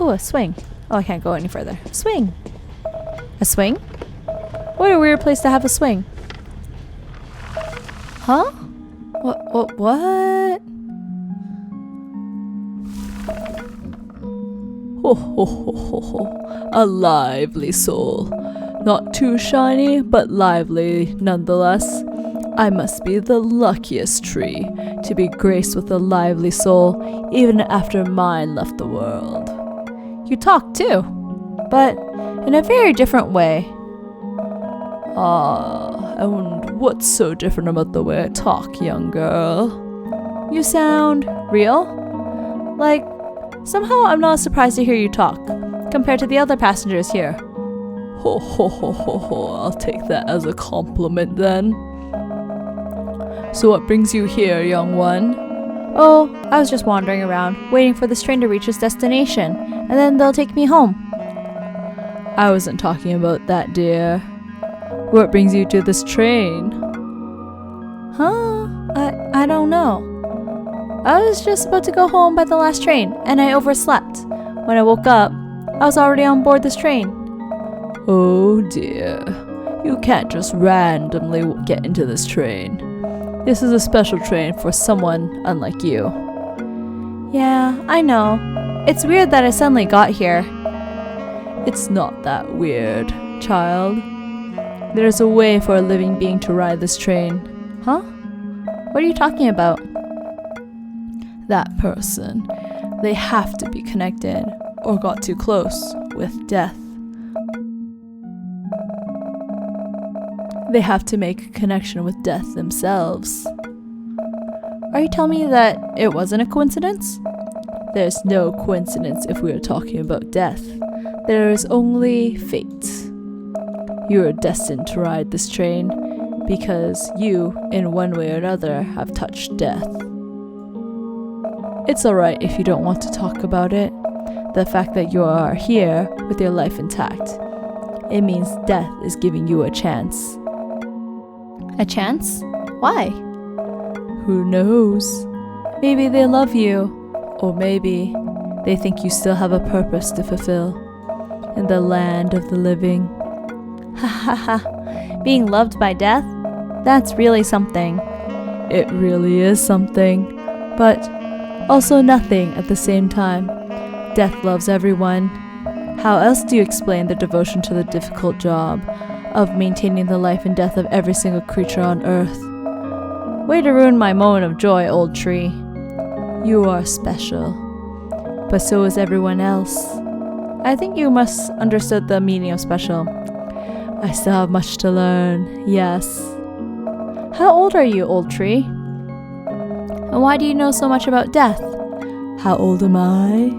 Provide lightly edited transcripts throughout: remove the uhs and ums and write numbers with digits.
Ooh, a swing. Oh, I can't go any further. Swing. A swing? What a weird place to have a swing. Huh? What? Ho ho ho ho ho. A lively soul. Not too shiny, but lively nonetheless. I must be the luckiest tree to be graced with a lively soul, even after mine left the world. You talk too, but in a very different way. And what's so different about the way I talk, young girl? You sound real. Like, somehow I'm not surprised to hear you talk, compared to the other passengers here. Ho ho ho ho ho, I'll take that as a compliment then. So what brings you here, young one? Oh, I was just wandering around, waiting for this train to reach its destination, and then they'll take me home. I wasn't talking about that, dear. What brings you to this train? Huh? I don't know. I was just about to go home by the last train, and I overslept. When I woke up, I was already on board this train. Oh dear. You can't just randomly get into this train. This is a special train for someone unlike you. Yeah, I know. It's weird that I suddenly got here. It's not that weird, child. There's a way for a living being to ride this train. Huh? What are you talking about? That person. They have to be connected, or got too close, with death. They have to make a connection with death themselves. Are you telling me that it wasn't a coincidence? There's no coincidence if we are talking about death. There is only fate. You are destined to ride this train because you, in one way or another, have touched death. It's alright if you don't want to talk about it. The fact that you are here with your life intact, it means death is giving you a chance. A chance? Why? Who knows? Maybe they love you, or maybe they think you still have a purpose to fulfill in the land of the living. Ha ha ha. Being loved by death? That's really something. It really is something, but also nothing at the same time. Death loves everyone. How else do you explain the devotion to the difficult job of maintaining the life and death of every single creature on Earth? Way to ruin my moment of joy, old tree. You are special, but so is everyone else. I think you must understood the meaning of special. I still have much to learn, yes. How old are you, old tree? And why do you know so much about death? How old am I?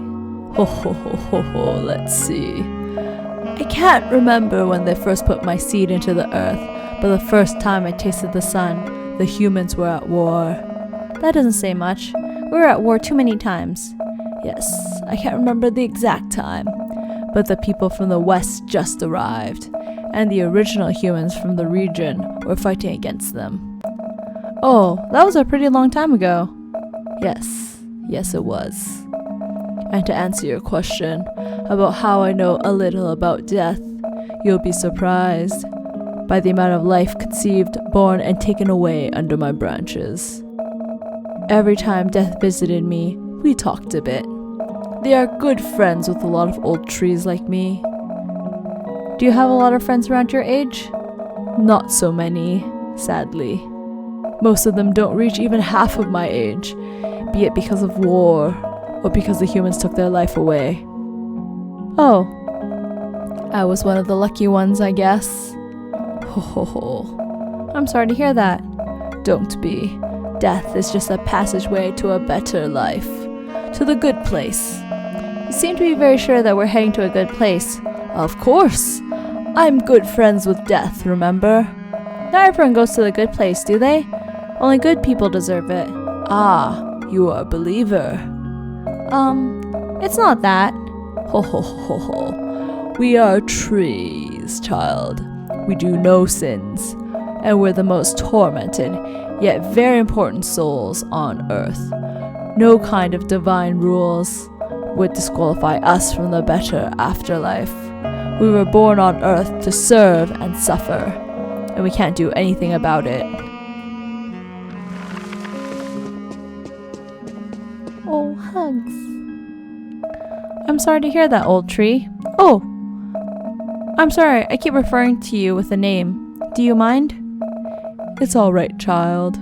Ho ho ho ho ho, let's see. I can't remember when they first put my seed into the earth, but the first time I tasted the sun, the humans were at war. That doesn't say much. We were at war too many times. Yes, I can't remember the exact time, but the people from the west just arrived, and the original humans from the region were fighting against them. Oh, that was a pretty long time ago. Yes it was. And to answer your question about how I know a little about death, you'll be surprised by the amount of life conceived, born, and taken away under my branches. Every time death visited me, we talked a bit. They are good friends with a lot of old trees like me. Do you have a lot of friends around your age? Not so many, sadly. Most of them don't reach even half of my age, be it because of war or because the humans took their life away. Oh. I was one of the lucky ones, I guess. Ho ho ho. I'm sorry to hear that. Don't be. Death is just a passageway to a better life, to the good place. You seem to be very sure that we're heading to a good place. Of course. I'm good friends with death, remember? Not everyone goes to the good place, do they? Only good people deserve it. Ah, you are a believer. It's not that. Ho ho ho ho. We are trees, child. We do no sins, and we're the most tormented, yet very important souls on earth. No kind of divine rules, would disqualify us from the better afterlife. We were born on Earth to serve and suffer, and we can't do anything about it. Oh, hugs. I'm sorry to hear that, old tree. Oh, I'm sorry, I keep referring to you with a name. Do you mind? It's all right, child.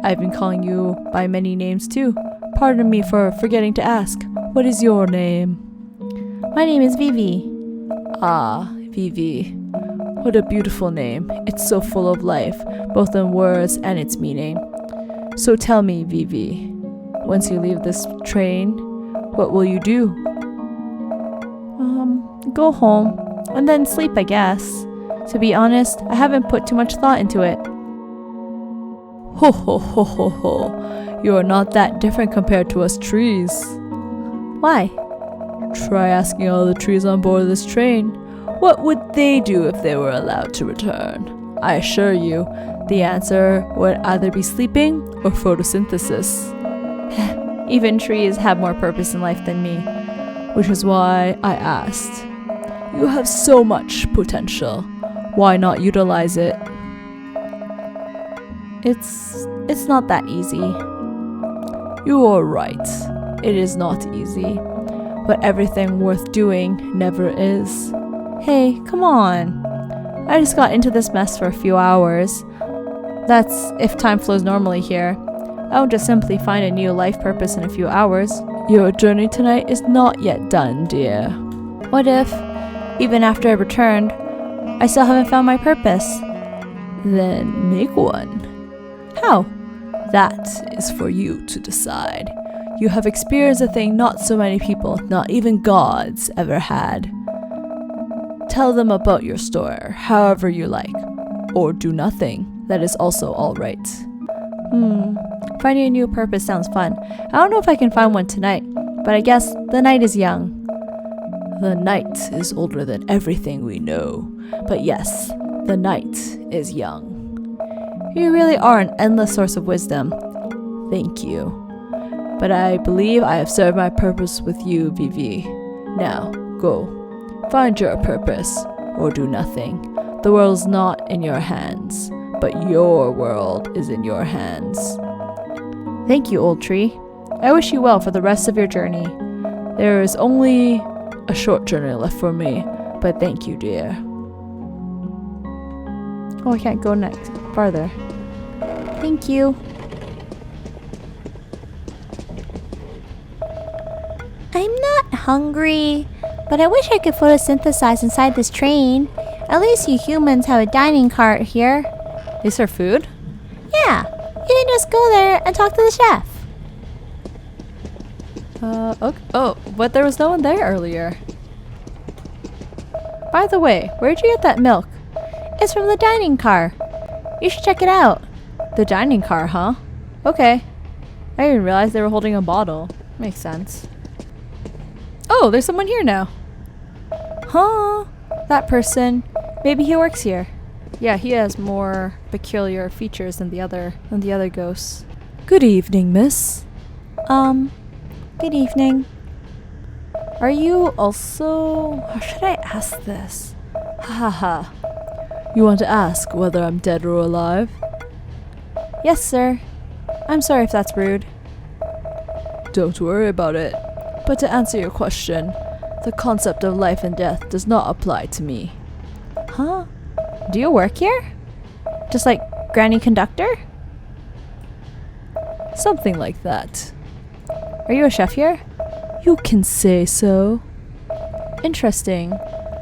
I've been calling you by many names too. Pardon me for forgetting to ask. What is your name? My name is Vivi. Ah, Vivi. What a beautiful name. It's so full of life, both in words and its meaning. So tell me, Vivi, once you leave this train, what will you do? Go home, and then sleep, I guess. To be honest, I haven't put too much thought into it. Ho ho ho ho ho. You are not that different compared to us trees. Why? Try asking all the trees on board this train. What would they do if they were allowed to return? I assure you, the answer would either be sleeping or photosynthesis. Even trees have more purpose in life than me. Which is why I asked. You have so much potential. Why not utilize it? It's not that easy. You are right. It is not easy. But everything worth doing never is. Hey, come on. I just got into this mess for a few hours. That's if time flows normally here. I won't just simply find a new life purpose in a few hours. Your journey tonight is not yet done, dear. What if, even after I returned, I still haven't found my purpose? Then make one. How? That is for you to decide. You have experienced a thing not so many people, not even gods, ever had. Tell them about your story, however you like. Or do nothing. That is also all right. Finding a new purpose sounds fun. I don't know if I can find one tonight, but I guess the night is young. The night is older than everything we know. But yes, the night is young. You really are an endless source of wisdom. Thank you. But I believe I have served my purpose with you, Vivi. Now, go. Find your purpose, or do nothing. The world's not in your hands, but your world is in your hands. Thank you, old tree. I wish you well for the rest of your journey. There is only a short journey left for me, but thank you, dear. Oh, I can't go next. Farther. Thank you. I'm not hungry, but I wish I could photosynthesize inside this train. At least you humans have a dining cart here. They serve food? Yeah, you can just go there and talk to the chef. Okay. Oh, but there was no one there earlier. By the way, where'd you get that milk? It's from the dining car. You should check it out. The dining car, huh? Okay. I didn't realize they were holding a bottle. Makes sense. Oh, there's someone here now. Huh? That person. Maybe he works here. Yeah, he has more peculiar features than the other ghosts. Good evening, miss. Good evening. Are you also... How should I ask this? Ha ha ha. You want to ask whether I'm dead or alive? Yes, sir. I'm sorry if that's rude. Don't worry about it. But to answer your question, the concept of life and death does not apply to me. Huh? Do you work here? Just like Granny Conductor? Something like that. Are you a chef here? You can say so. Interesting.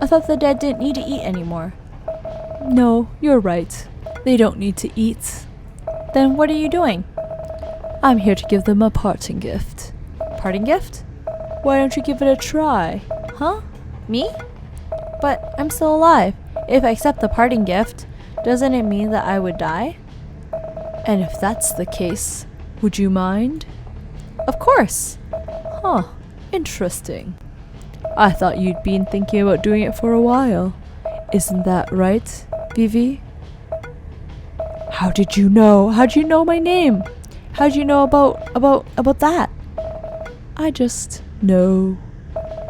I thought the dead didn't need to eat anymore. No, you're right. They don't need to eat. Then what are you doing? I'm here to give them a parting gift. Parting gift? Why don't you give it a try? Huh? Me? But I'm still alive. If I accept the parting gift, doesn't it mean that I would die? And if that's the case, would you mind? Of course. Huh. Interesting. I thought you'd been thinking about doing it for a while. Isn't that right, Vivi? How did you know? How'd you know my name? How'd you know about that? I just know.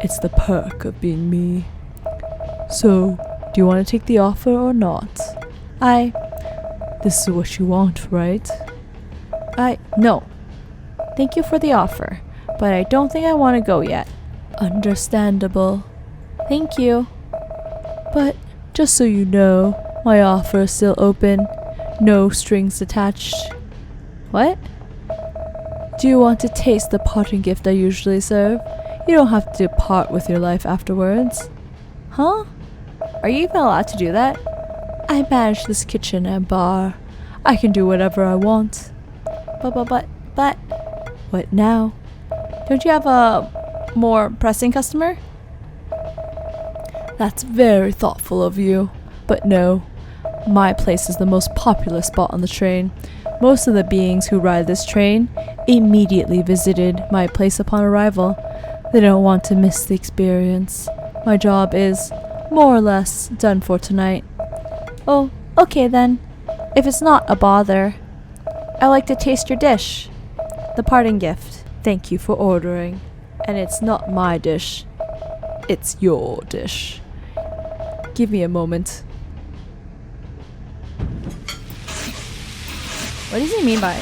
It's the perk of being me. So, do you want to take the offer or not? This is what you want, right? No. Thank you for the offer, but I don't think I want to go yet. Understandable. Thank you. But just so you know, my offer is still open. No strings attached. What? Do you want to taste the parting gift I usually serve? You don't have to part with your life afterwards. Huh? Are you even allowed to do that? I manage this kitchen and bar. I can do whatever I want. But, What now? don't you have a more pressing customer? That's very thoughtful of you. But no, my place is the most popular spot on the train. Most of the beings who ride this train immediately visited my place upon arrival. They don't want to miss the experience. My job is, more or less, done for tonight. Oh, okay then. If it's not a bother, I'd like to taste your dish. The parting gift. Thank you for ordering. And it's not my dish. It's your dish. Give me a moment. What does he mean by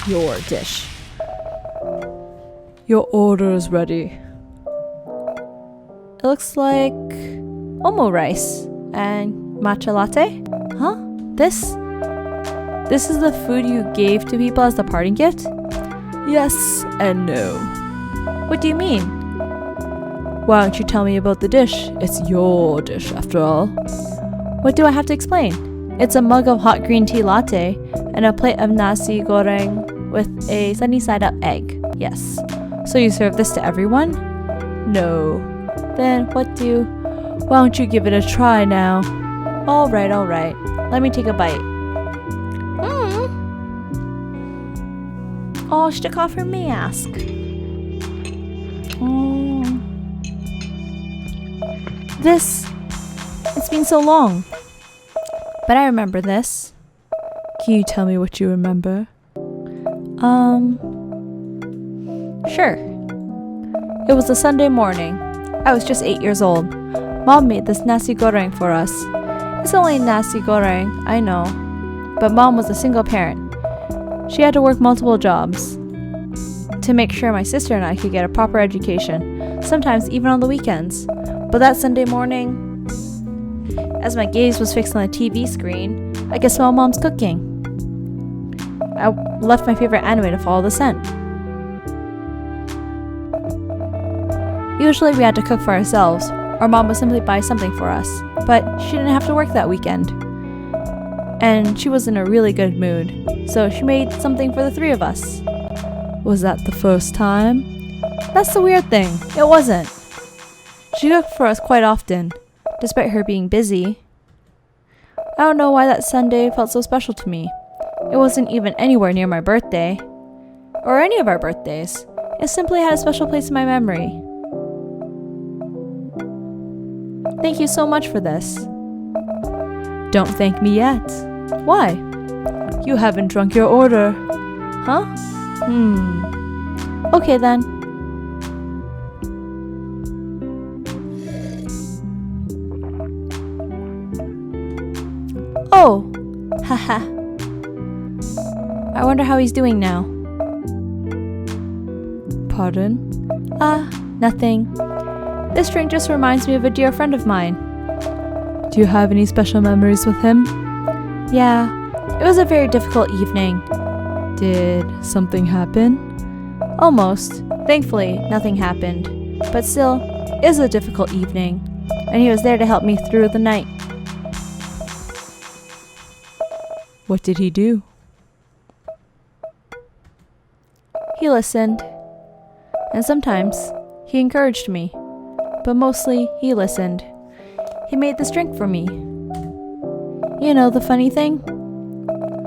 your dish? Your order is ready. It looks like omo rice and matcha latte. Huh? This is the food you gave to people as the parting gift? Yes and no. What do you mean? Why don't you tell me about the dish? It's your dish after all. What do I have to explain? It's a mug of hot green tea latte and a plate of nasi goreng with a sunny side up egg. Yes. So you serve this to everyone? No. Then Why don't you give it a try now? All right. Let me take a bite. Oh, stick off her mask. It's been so long. But I remember this. Can you tell me what you remember? Sure. It was a Sunday morning. I was just 8 years old. Mom made this nasi goreng for us. It's only nasi goreng, I know. But Mom was a single parent. She had to work multiple jobs to make sure my sister and I could get a proper education, sometimes even on the weekends. But that Sunday morning, as my gaze was fixed on the TV screen, I could smell Mom's cooking. I left my favorite anime to follow the scent. Usually we had to cook for ourselves, or Mom would simply buy something for us, but she didn't have to work that weekend. And she was in a really good mood, so she made something for the three of us. Was that the first time? That's the weird thing. It wasn't. She cooked for us quite often, despite her being busy. I don't know why that Sunday felt so special to me. It wasn't even anywhere near my birthday, or any of our birthdays. It simply had a special place in my memory. Thank you so much for this. Don't thank me yet. Why? You haven't drunk your order. Huh? Okay then. Oh! Haha. I wonder how he's doing now. Pardon? Nothing. This drink just reminds me of a dear friend of mine. Do you have any special memories with him? Yeah, it was a very difficult evening. Did something happen? Almost. Thankfully, nothing happened. But still, it was a difficult evening, and he was there to help me through the night. What did he do? He listened. And sometimes, he encouraged me. But mostly, he listened. He made this drink for me. You know the funny thing?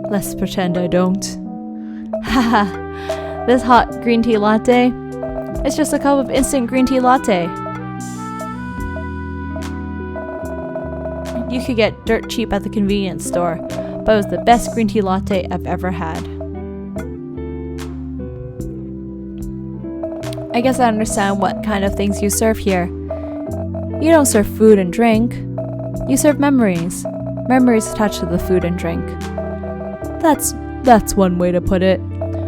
Let's pretend I don't. Haha, this hot green tea latte, it's just a cup of instant green tea latte. You could get dirt cheap at the convenience store, but it was the best green tea latte I've ever had. I guess I understand what kind of things you serve here. You don't serve food and drink. You serve memories. Memories attached to the food and drink. That's one way to put it.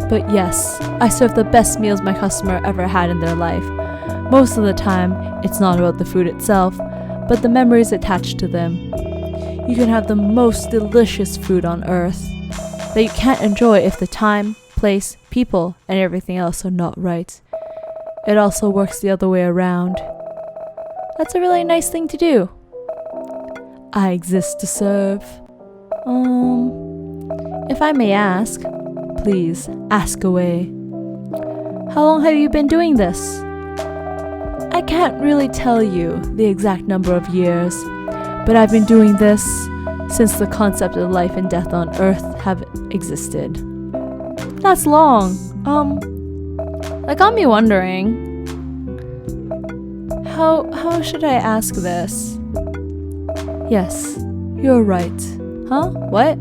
But yes, I serve the best meals my customer ever had in their life. Most of the time, it's not about the food itself, but the memories attached to them. You can have the most delicious food on earth that you can't enjoy if the time, place, people, and everything else are not right. It also works the other way around. That's a really nice thing to do. I exist to serve. If I may ask, Please, ask away. how long have you been doing this? I can't really tell you the exact number of years, but I've been doing this since the concept of life and death on Earth have existed. That's long. That got me wondering. How should I ask this? Yes, you're right. Huh? What?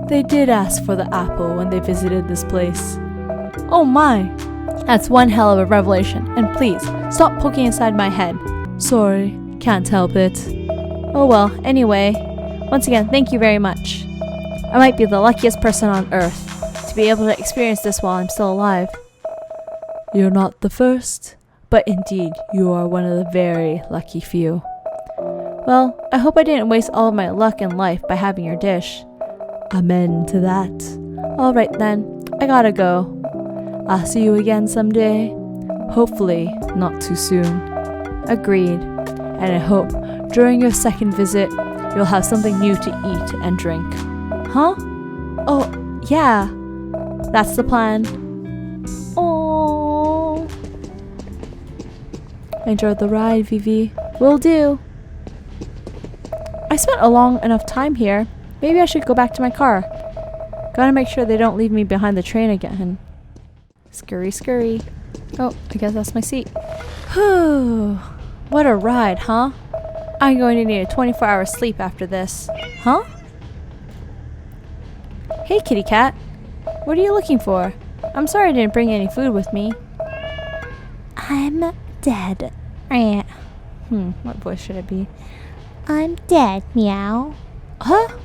They did ask for the apple when they visited this place. Oh my! That's one hell of a revelation, and please, stop poking inside my head. Sorry, can't help it. Oh well, anyway, once again, thank you very much. I might be the luckiest person on Earth to be able to experience this while I'm still alive. You're not the first, but indeed, you are one of the very lucky few. Well, I hope I didn't waste all of my luck in life by having your dish. Amen to that. Alright then, I gotta go. I'll see you again someday. Hopefully, not too soon. Agreed. And I hope during your second visit, you'll have something new to eat and drink. Huh? Oh, yeah. That's the plan. Oh. Enjoyed the ride, Vivi. Will do. I spent a long enough time here. Maybe I should go back to my car. Gotta make sure they don't leave me behind the train again. Scurry, scurry. Oh, I guess that's my seat. Whew. What a ride, huh? I'm going to need a 24-hour sleep after this. Huh? Hey, kitty cat. What are you looking for? I'm sorry I didn't bring any food with me. I'm dead. What voice should it be? I'm dead, meow. Huh?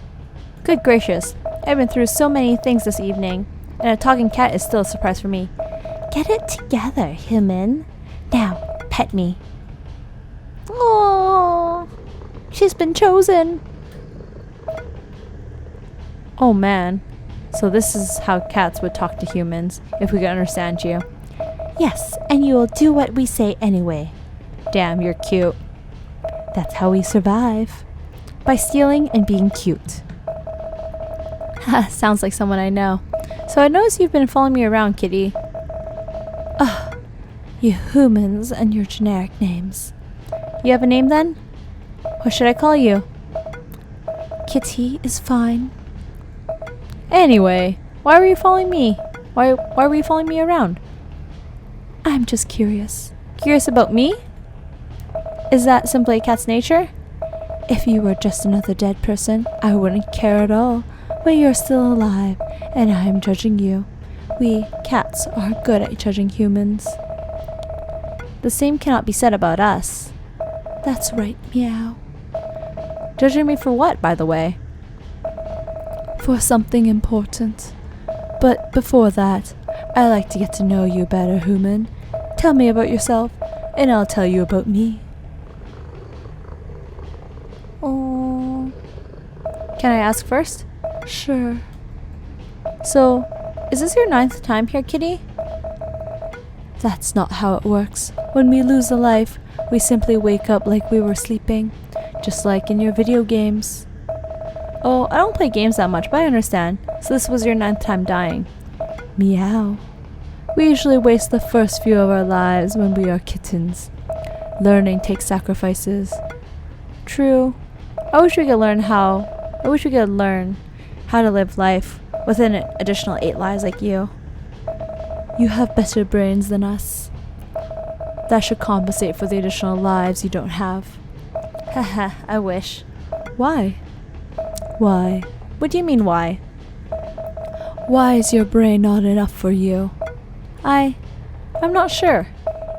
Good gracious. I've been through so many things this evening, and a talking cat is still a surprise for me. Get it together, human. Now, pet me. Oh, she's been chosen. Oh man. So this is how cats would talk to humans, if we could understand you. Yes, and you will do what we say anyway. Damn, you're cute. That's how we survive. By stealing and being cute. Sounds like someone I know. So I noticed you've been following me around, kitty. Ugh, you humans and your generic names. You have a name then? What should I call you? Kitty is fine. Anyway, why were you following me? Why were you following me around? I'm just curious. Curious about me? Is that simply a cat's nature? If you were just another dead person, I wouldn't care at all. But you're still alive, and I'm judging you. We, cats, are good at judging humans. The same cannot be said about us. That's right, meow. Judging me for what, by the way? For something important. But before that, I like to get to know you better, human. Tell me about yourself, and I'll tell you about me. Oh. Can I ask first? Sure. So, is this your 9th time here, kitty? That's not how it works. When we lose a life, we simply wake up like we were sleeping, just like in your video games. Oh, I don't play games that much, but I understand. So this was your 9th time dying. Meow. We usually waste the first few of our lives when we are kittens. Learning takes sacrifices. True. I wish we could learn how to live life with an additional 8 lives like you. You have better brains than us. That should compensate for the additional lives you don't have. Haha, I wish. Why? Why? What do you mean, why? Why is your brain not enough for you? I'm not sure.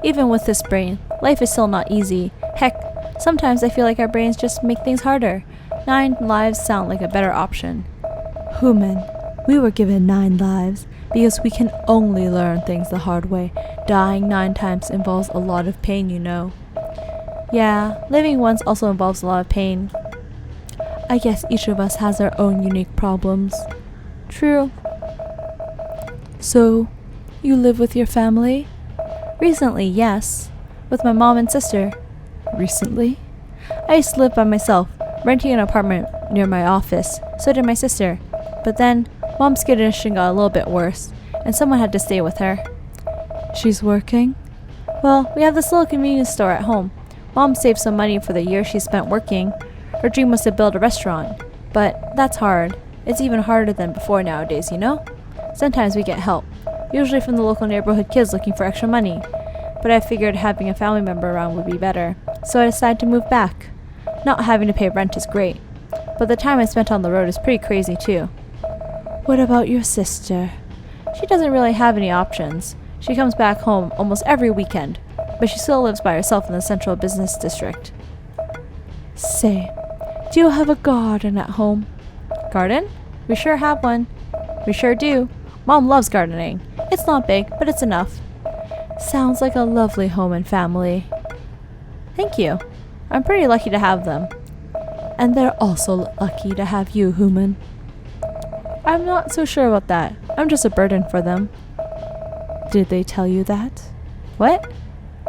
Even with this brain, life is still not easy. Heck, sometimes I feel like our brains just make things harder. 9 lives sound like a better option. Human, we were given 9 lives because we can only learn things the hard way. Dying 9 times involves a lot of pain, you know. Yeah, living once also involves a lot of pain. I guess each of us has our own unique problems. True. So, you live with your family? Recently, yes. With my mom and sister. Recently? I used to live by myself, renting an apartment near my office. So did my sister. But then, mom's condition got a little bit worse, and someone had to stay with her. She's working? Well, we have this little convenience store at home. Mom saved some money for the year she spent working. Her dream was to build a restaurant. But that's hard. It's even harder than before nowadays, you know? Sometimes we get help, usually from the local neighborhood kids looking for extra money. But I figured having a family member around would be better, so I decided to move back. Not having to pay rent is great, but the time I spent on the road is pretty crazy too. What about your sister? She doesn't really have any options. She comes back home almost every weekend, but she still lives by herself in the central business district. Say, do you have a garden at home? Garden? We sure have one. We sure do. Mom loves gardening. It's not big, but it's enough. Sounds like a lovely home and family. Thank you. I'm pretty lucky to have them. And they're also lucky to have you, human. I'm not so sure about that. I'm just a burden for them. Did they tell you that? What?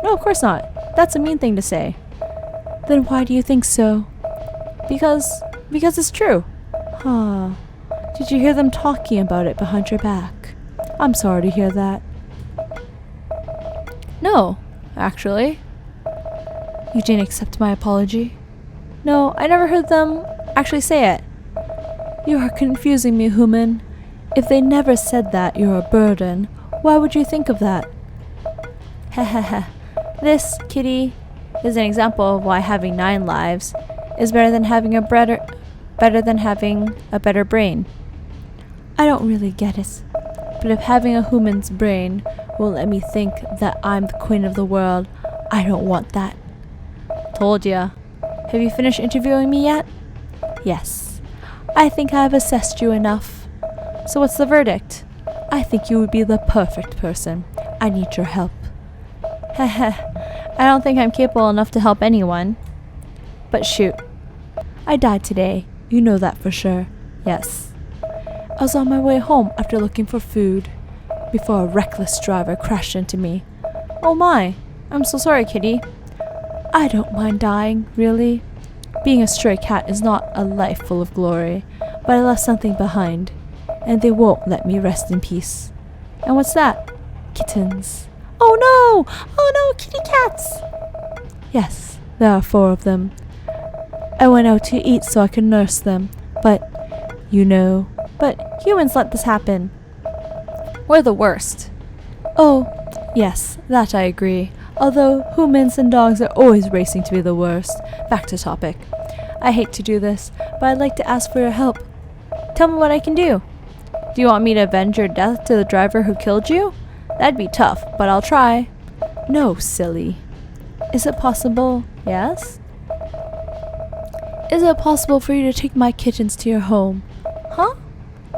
No, of course not. That's a mean thing to say. Then why do you think so? Because it's true. Huh. Did you hear them talking about it behind your back? I'm sorry to hear that. No, actually. You didn't accept my apology? No, I never heard them actually say it. You are confusing me, human. If they never said that you're a burden, why would you think of that? Hehehe. This, kitty, is an example of why having 9 lives is better than having a better brain. I don't really get it. But if having a human's brain will let me think that I'm the queen of the world, I don't want that. Told ya. Have you finished interviewing me yet? Yes. I think I've assessed you enough. So what's the verdict? I think you would be the perfect person. I need your help. Heh. I don't think I'm capable enough to help anyone. But shoot. I died today. You know that for sure. Yes. I was on my way home after looking for food before a reckless driver crashed into me. Oh my. I'm so sorry, kitty. I don't mind dying, really. Being a stray cat is not a life full of glory, but I left something behind, and they won't let me rest in peace. And what's that? Kittens. Oh no! Oh no, kitty cats! Yes, there are 4 of them. I went out to eat so I could nurse them, but, you know. But humans let this happen. We're the worst. Oh, yes, that I agree. Although humans and dogs are always racing to be the worst. Back to topic. I hate to do this, but I'd like to ask for your help. Tell me what I can do. Do you want me to avenge your death to the driver who killed you? That'd be tough, but I'll try. No, silly. Is it possible? Yes? Is it possible for you to take my kittens to your home? Huh?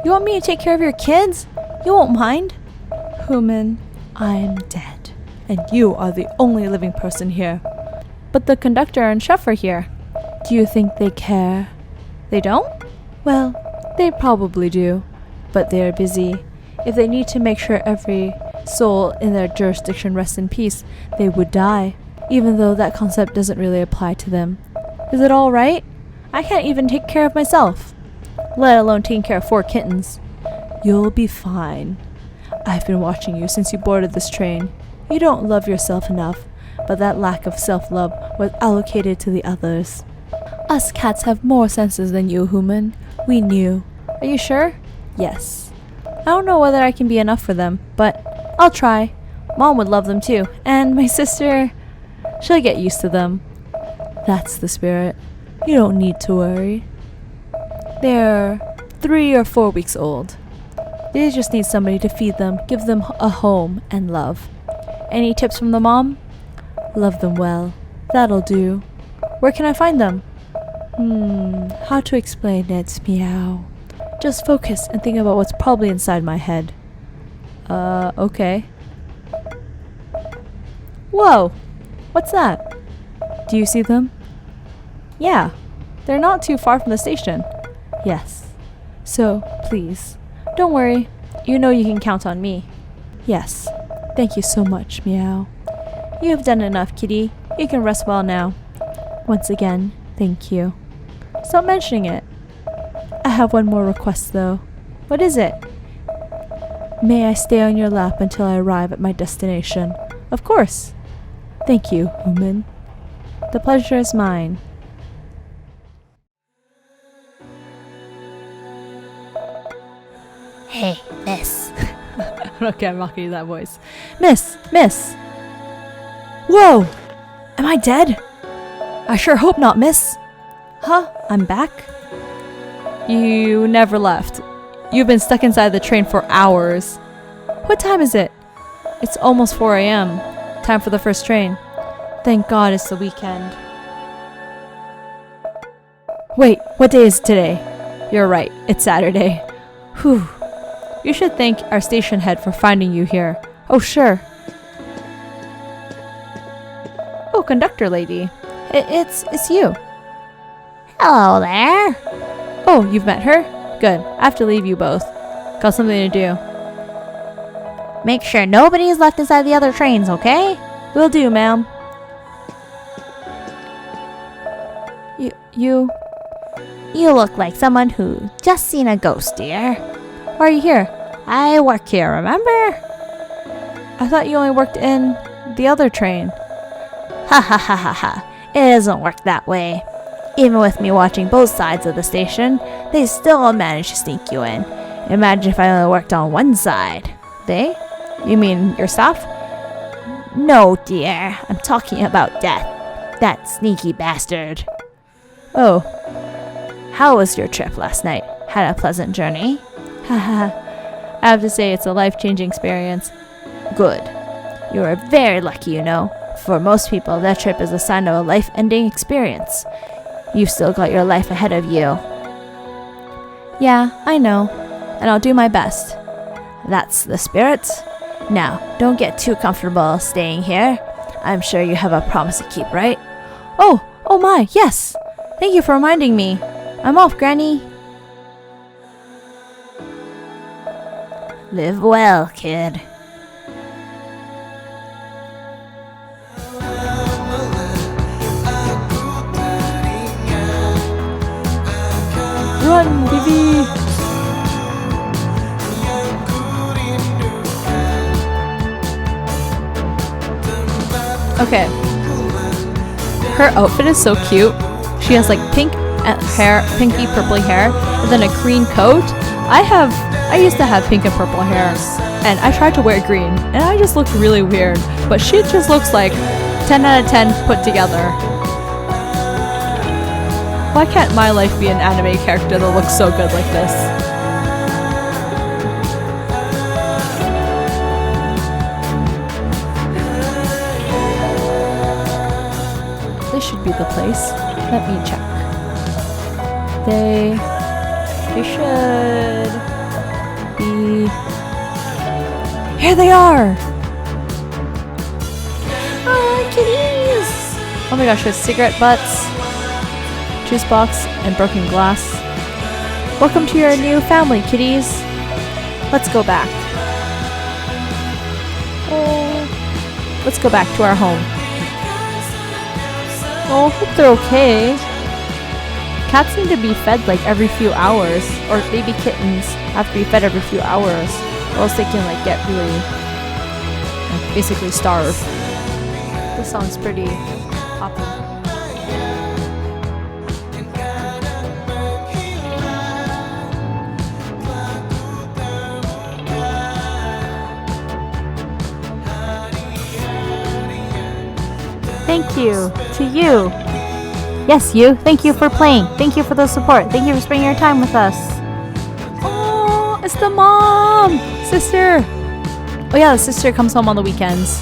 You want me to take care of your kids? You won't mind? Human, I'm dead, and you are the only living person here. But the conductor and chef are here. Do you think they care? They don't? Well, they probably do, but they are busy. If they need to make sure every soul in their jurisdiction rests in peace, they would die, even though that concept doesn't really apply to them. Is it all right? I can't even take care of myself, let alone taking care of 4 kittens. You'll be fine. I've been watching you since you boarded this train. You don't love yourself enough, but that lack of self-love was allocated to the others. Us cats have more senses than you, human. We knew. Are you sure? Yes. I don't know whether I can be enough for them, but I'll try. Mom would love them too, and my sister, she'll get used to them. That's the spirit. You don't need to worry. They're 3 or 4 weeks old. They just need somebody to feed them, give them a home and love. Any tips from the mom? Love them well. That'll do. Where can I find them? How to explain it, Meow? Just focus and think about what's probably inside my head. Okay. Whoa! What's that? Do you see them? Yeah. They're not too far from the station. Yes. So, please. Don't worry. You know you can count on me. Yes. Thank you so much, Meow. You have done enough, kitty. You can rest well now. Once again, thank you. Stop mentioning it. I have one more request, though. What is it? May I stay on your lap until I arrive at my destination? Of course. Thank you, human. The pleasure is mine. Hey, miss. Okay, I'm not gonna use that voice. Miss! Whoa! Am I dead? I sure hope not, miss. Huh? I'm back? You never left. You've been stuck inside the train for hours. What time is it? It's almost 4 a.m. Time for the first train. Thank God it's the weekend. Wait, what day is it today? You're right, it's Saturday. Whew. You should thank our station head for finding you here. Oh, sure. Oh, conductor lady. It's you. Hello there. Oh, you've met her? Good. I have to leave you both. Got something to do. Make sure nobody is left inside the other trains, okay? Will do, ma'am. You... You look like someone who just seen a ghost, dear. Why are you here? I work here, remember? I thought you only worked in the other train. Ha ha ha ha ha. It doesn't work that way. Even with me watching both sides of the station, they still manage to sneak you in. Imagine if I only worked on one side. They? You mean your staff? No, dear. I'm talking about Death. That sneaky bastard. Oh. How was your trip last night? Had a pleasant journey? Haha. I have to say it's a life-changing experience. Good. You are very lucky, you know. For most people, that trip is a sign of a life-ending experience. You've still got your life ahead of you. Yeah, I know. And I'll do my best. That's the spirit. Now, don't get too comfortable staying here. I'm sure you have a promise to keep, right? Oh my, yes! Thank you for reminding me. I'm off, Granny. Live well, kid. Run, Vivi! Okay. Her outfit is so cute. She has like pink hair, pinky purpley hair, and then a green coat. I used to have pink and purple hair, and I tried to wear green, and I just looked really weird. But she just looks like 10 out of 10 put together. Why can't my life be an anime character that looks so good like this? This should be the place. Let me check. They should be... Here they are! Oh, kitties! Oh my gosh, there's cigarette butts, juice box, and broken glass. Welcome to your new family, kitties. Let's go back. Oh, let's go back to our home. Oh, I hope they're okay. Cats need to be fed like every few hours, or baby kittens have to be fed every few hours, or else they can like get really, basically starve. This song's pretty poppy. Thank you. To you. Yes, you. Thank you for playing. Thank you for the support. Thank you for spending your time with us. Oh, it's the mom! Sister! Oh yeah, the sister comes home on the weekends.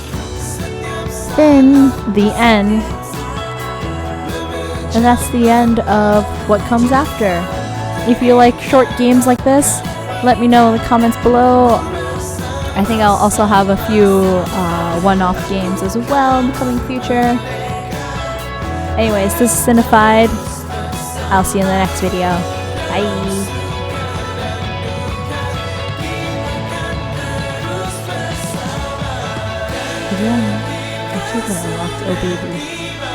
been the end. And that's the end of what comes after. If you like short games like this, let me know in the comments below. I think I'll also have a few one-off games as well in the coming future. Anyways, this is Cindified. I'll see you in the next video. Bye! Yeah, I should have unlocked a baby.